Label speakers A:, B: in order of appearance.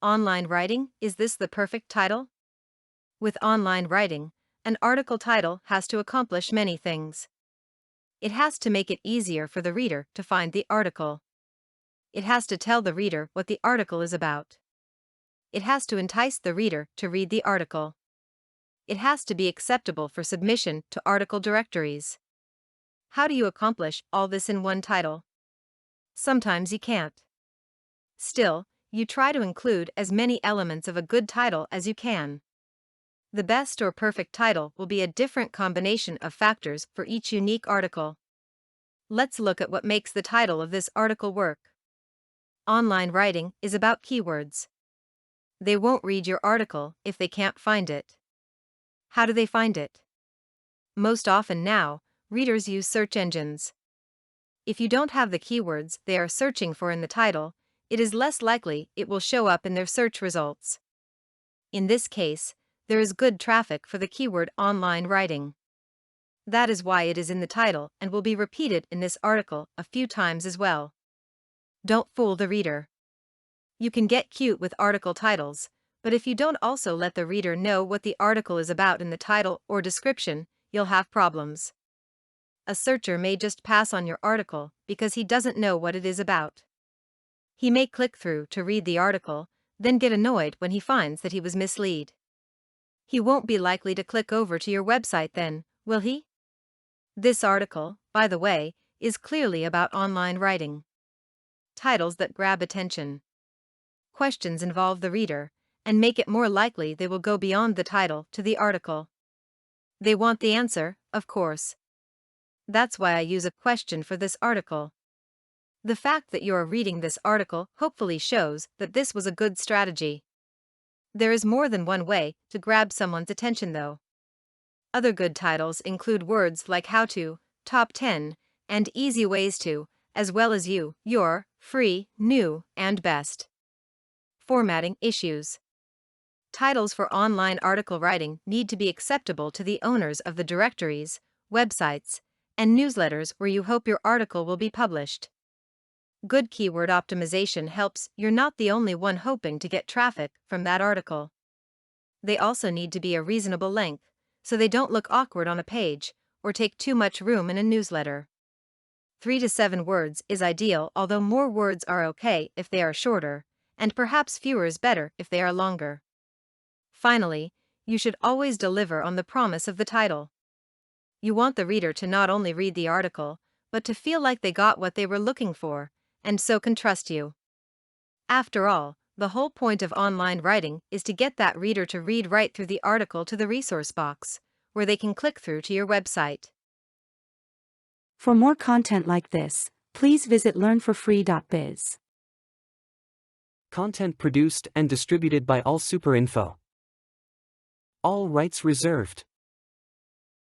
A: Online writing, is this the perfect title? With online writing, an article title has to accomplish many things. It has to make it easier for the reader to find the article. It has to tell the reader what the article is about. It has to entice the reader to read the article. It has to be acceptable for submission to article directories. How do you accomplish all this in one title? Sometimes you can't. Still, you try to include as many elements of a good title as you can. The best or perfect title will be a different combination of factors for each unique article. Let's look at what makes the title of this article work. Online writing is about keywords. They won't read your article if they can't find it. How do they find it? Most often now, readers use search engines. If you don't have the keywords they are searching for in the title, it is less likely it will show up in their search results. In this case, there is good traffic for the keyword online writing. That is why it is in the title and will be repeated in this article a few times as well. Don't fool the reader. You can get cute with article titles, but if you don't also let the reader know what the article is about in the title or description, you'll have problems. A searcher may just pass on your article because he doesn't know what it is about. He may click through to read the article, then get annoyed when he finds that he was misled. He won't be likely to click over to your website then, will he? This article, by the way, is clearly about online writing. Titles that grab attention. Questions involve the reader, and make it more likely they will go beyond the title to the article. They want the answer, of course. That's why I use a question for this article. The fact that you are reading this article hopefully shows that this was a good strategy. There is more than one way to grab someone's attention though. Other good titles include words like how to, top 10, and easy ways to, as well as you, your, free, new, and best. Formatting issues. Titles for online article writing need to be acceptable to the owners of the directories, websites, and newsletters where you hope your article will be published. Good keyword optimization helps you're not the only one hoping to get traffic from that article. They also need to be a reasonable length, so they don't look awkward on a page or take too much room in a newsletter. 3 to 7 words is ideal, although more words are okay if they are shorter, and perhaps fewer is better if they are longer. Finally, you should always deliver on the promise of the title. You want the reader to not only read the article, but to feel like they got what they were looking for, and so can trust you. After all, the whole point of online writing is to get that reader to read right through the article to the resource box, where they can click through to your website.
B: For more content like this, please visit learnforfree.biz.
C: Content produced and distributed by AllSuperInfo. All rights reserved.